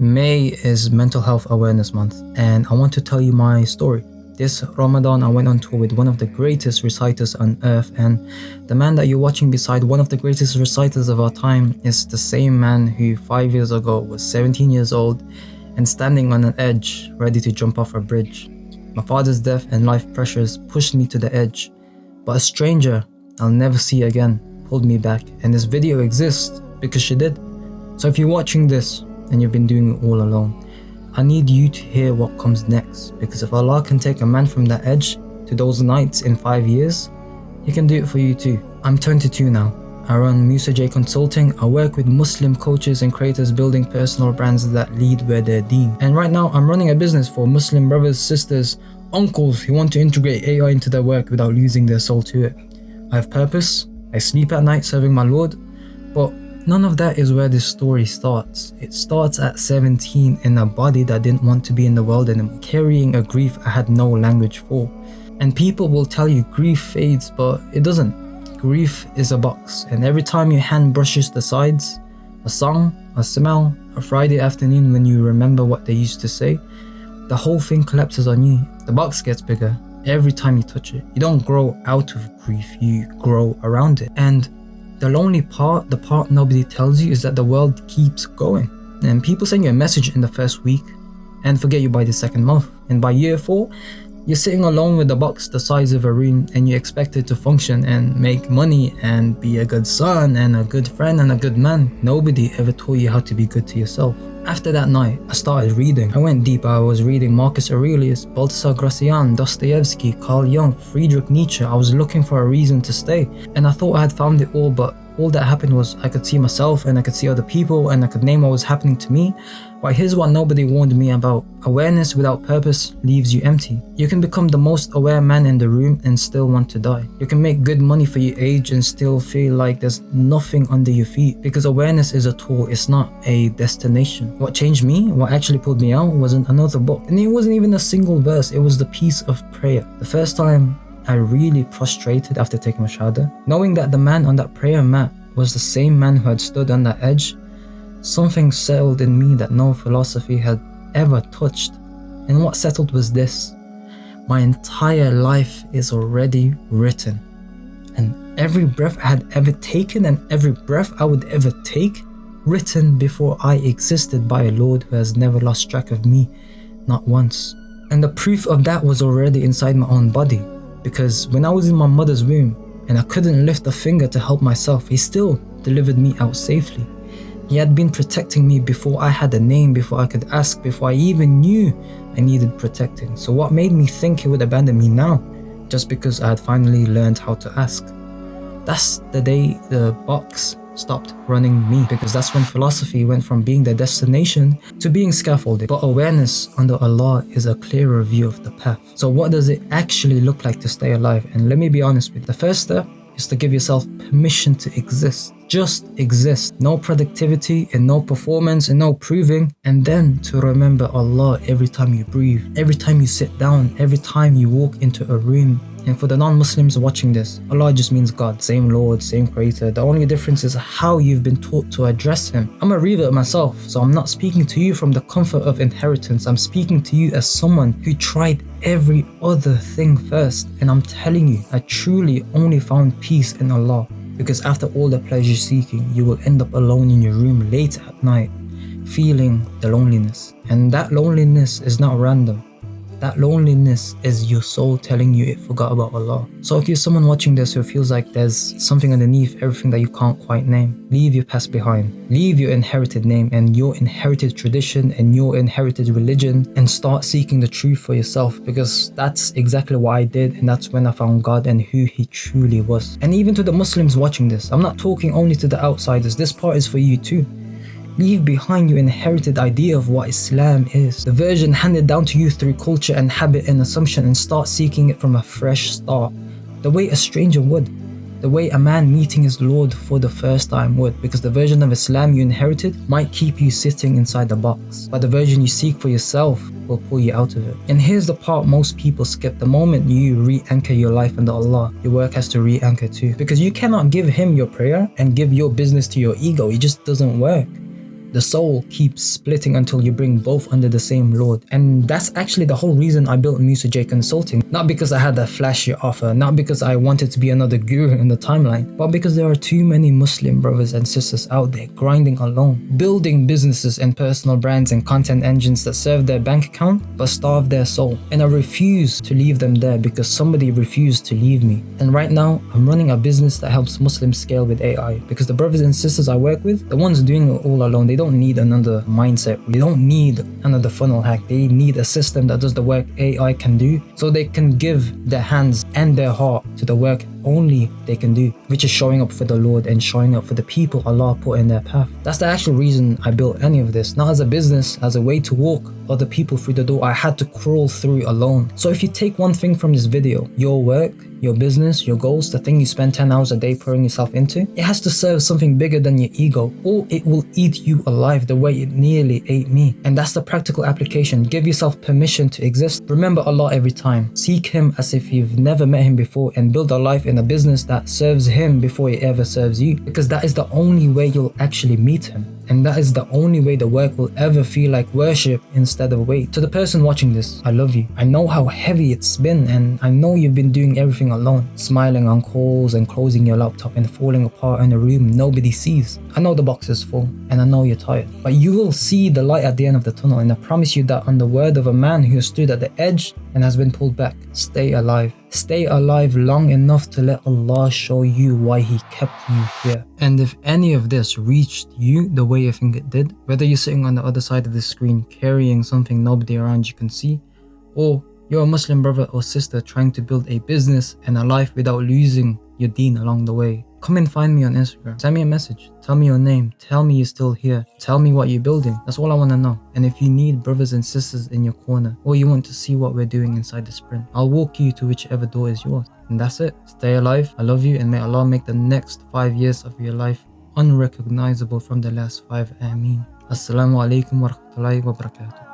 May is Mental Health Awareness Month, and I want to tell you my story. This Ramadan, I went on tour with one of the greatest reciters on earth, and the man that you're watching beside one of the greatest reciters of our time is the same man who 5 years ago was 17 years old and standing on an edge, ready to jump off a bridge. My father's death and life pressures pushed me to the edge, but a stranger I'll never see again pulled me back, and this video exists because she did. So if you're watching this and you've been doing it all alone, I need you to hear what comes next, because if Allah can take a man from that edge to those nights in 5 years, He can do it for you too. I'm 22 now. I run Musa Consulting. I work with Muslim coaches and creators building personal brands that lead where they're deen. And right now I'm running a business for Muslim brothers, sisters, uncles who want to integrate AI into their work without losing their soul to it. I have purpose. I sleep at night serving my Lord. But none of that is where this story starts. It starts at 17 in a body that didn't want to be in the world anymore, carrying a grief I had no language for. And people will tell you grief fades, but it doesn't. Grief is a box, and every time your hand brushes the sides, a song, a smell, a Friday afternoon when you remember what they used to say, the whole thing collapses on you. The box gets bigger every time you touch it. You don't grow out of grief, you grow around it. And the lonely part, the part nobody tells you, is that the world keeps going. And people send you a message in the first week and forget you by the second month. And by year 4, you're sitting alone with a box the size of a room, and you expect it to function and make money and be a good son and a good friend and a good man. Nobody ever taught you how to be good to yourself. After that night, I started reading. I went deep. I was reading Marcus Aurelius, Baltasar Gracian, Dostoevsky, Carl Jung, Friedrich Nietzsche. I was looking for a reason to stay, and I thought I had found it all, but all that happened was I could see myself and I could see other people and I could name what was happening to me. But here's what nobody warned me about. Awareness without purpose leaves you empty. You can become the most aware man in the room and still want to die. You can make good money for your age and still feel like there's nothing under your feet, because awareness is a tool, it's not a destination. What changed me, what actually pulled me out, wasn't another book. And it wasn't even a single verse, it was the piece of prayer. The first time I really prostrated after taking my shahada, knowing that the man on that prayer mat was the same man who had stood on that edge, something settled in me that no philosophy had ever touched. And what settled was this: my entire life is already written. And every breath I had ever taken and every breath I would ever take, written before I existed by a Lord who has never lost track of me, not once. And the proof of that was already inside my own body, because when I was in my mother's womb and I couldn't lift a finger to help myself, He still delivered me out safely. He had been protecting me before I had a name, before I could ask, before I even knew I needed protecting. So what made me think He would abandon me now, just because I had finally learned how to ask? That's the day the box stopped running me, because that's when philosophy went from being the destination to being scaffolded. But awareness under Allah is a clearer view of the path. So what does it actually look like to stay alive? And let me be honest with you. The first step is to give yourself permission to exist. Just exist. No productivity and no performance and no proving. And then to remember Allah every time you breathe, every time you sit down, every time you walk into a room. And for the non-Muslims watching this, Allah just means God, same Lord, same Creator. The only difference is how you've been taught to address Him. I'm a revert myself, so I'm not speaking to you from the comfort of inheritance. I'm speaking to you as someone who tried every other thing first. And I'm telling you, I truly only found peace in Allah. Because after all the pleasure seeking, you will end up alone in your room late at night, feeling the loneliness. And that loneliness is not random. That loneliness is your soul telling you it forgot about Allah. So if you're someone watching this who feels like there's something underneath everything that you can't quite name, leave your past behind. Leave your inherited name and your inherited tradition and your inherited religion, and start seeking the truth for yourself, because that's exactly what I did, and that's when I found God and who He truly was. And even to the Muslims watching this, I'm not talking only to the outsiders, this part is for you too. Leave behind your inherited idea of what Islam is, the version handed down to you through culture and habit and assumption, and start seeking it from a fresh start, the way a stranger would, the way a man meeting his Lord for the first time would, because the version of Islam you inherited might keep you sitting inside the box, but the version you seek for yourself will pull you out of it. And here's the part most people skip: the moment you re-anchor your life under Allah, your work has to re-anchor too, because you cannot give Him your prayer and give your business to your ego. It just doesn't work. The soul keeps splitting until you bring both under the same Lord. And that's actually the whole reason I built Musa Consulting. Not because I had a flashy offer, not because I wanted to be another guru in the timeline, but because there are too many Muslim brothers and sisters out there grinding alone, building businesses and personal brands and content engines that serve their bank account but starve their soul. And I refuse to leave them there because somebody refused to leave me. And right now, I'm running a business that helps Muslims scale with AI, because the brothers and sisters I work with, the ones doing it all alone, they don't need another mindset. They don't need another funnel hack. They need a system that does the work AI can do, so they can give their hands and their heart to the work only they can do, which is showing up for the Lord and showing up for the people Allah put in their path. That's the actual reason I built any of this, not as a business, as a way to walk other people through the door I had to crawl through alone. So if you take one thing from this video, your work, your business, your goals, the thing you spend 10 hours a day pouring yourself into, it has to serve something bigger than your ego, or it will eat you alive the way it nearly ate me. And that's the practical application. Give yourself permission to exist. Remember Allah every time. Seek Him as if you've never met Him before, and build a life in a business that serves Him before it ever serves you, because that is the only way you'll actually meet Him. And that is the only way the work will ever feel like worship instead of weight. To the person watching this, I love you. I know how heavy it's been, and I know you've been doing everything alone, smiling on calls and closing your laptop and falling apart in a room nobody sees. I know the box is full, and I know you're tired, but you will see the light at the end of the tunnel, and I promise you that on the word of a man who stood at the edge and has been pulled back. Stay alive. Stay alive long enough to let Allah show you why He kept you here. And if any of this reached you the way you think it did, whether you're sitting on the other side of the screen carrying something nobody around you can see, or you're a Muslim brother or sister trying to build a business and a life without losing your deen along the way, come and find me on Instagram. Send me a message. Tell me your name. Tell me you're still here. Tell me what you're building. That's all I want to know. And if you need brothers and sisters in your corner, or you want to see what we're doing inside the sprint, I'll walk you to whichever door is yours. And that's it. Stay alive. I love you, and may Allah make the next 5 years of your life unrecognizable from the last 5. Ameen. Assalamu alaikum wa rahmatullahi wa barakatuh.